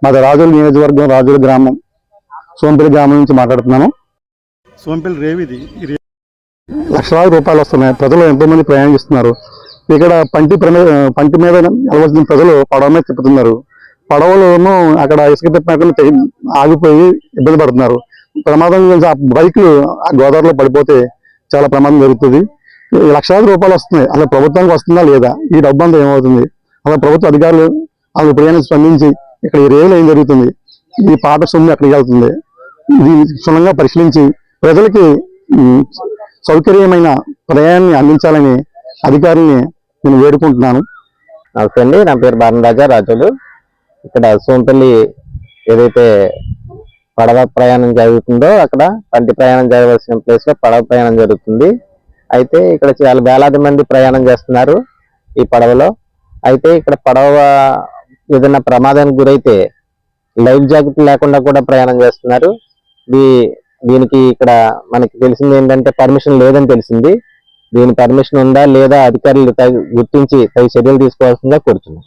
మాది రాజుల నియోజకవర్గం, రాజుల గ్రామం, సోంపల్లి గ్రామం నుంచి మాట్లాడుతున్నాను. సోంపల్లి రేవిది లక్షలాది రూపాయలు వస్తున్నాయి. ప్రజలు ఎంతోమంది ప్రయాణిస్తున్నారు. ఇక్కడ పంటి మీద వెళ్ళవలసిన ప్రజలు పడవ మీద తిప్పుతున్నారు. పడవలను అక్కడ ఇసుక తిప్పినట్లు ఆగిపోయి ఇబ్బంది పడుతున్నారు. ప్రమాదం బైక్లు ఆ గోదావరిలో పడిపోతే చాలా ప్రమాదం జరుగుతుంది. లక్షలాది రూపాయలు వస్తున్నాయి. అసలు ప్రభుత్వానికి వస్తుందా లేదా? ఈ డబ్బు అంతా ఏమవుతుంది? అసలు ప్రభుత్వ అధికారులు వాళ్ళు ఇప్పుడైనా స్పందించి ఇక్కడ ఈ రేవులు ఏం జరుగుతుంది, ఈ పాత సొమ్ము ఎక్కడికి వెళ్తుంది, ఇది క్షుణ్ణంగా పరిశీలించి ప్రజలకి సౌకర్యమైన ప్రయాణాన్ని అందించాలని అధికారుల్ని నేను వేడుకుంటున్నాను. నమస్తే అండి, నా పేరు బాలరాజా రాజులు. ఇక్కడ సోంపల్లి ఏదైతే పడవ ప్రయాణం జరుగుతుందో అక్కడ పంటి ప్రయాణం జరగవలసిన ప్లేస్ లో పడవ ప్రయాణం జరుగుతుంది. అయితే ఇక్కడ చాలా వేలాది మంది ప్రయాణం చేస్తున్నారు ఈ పడవలో. అయితే ఇక్కడ పడవ ఏదైనా ప్రమాదానికి గురైతే లైఫ్ జాకెట్ లేకుండా కూడా ప్రయాణం చేస్తున్నారు. దీనికి ఇక్కడ మనకి తెలిసింది ఏంటంటే పర్మిషన్ లేదని తెలిసింది. దీని పర్మిషన్ ఉందా లేదా అధికారులు గుర్తించి తగు చర్యలు తీసుకోవాల్సిందిగా కోరుతున్నాం.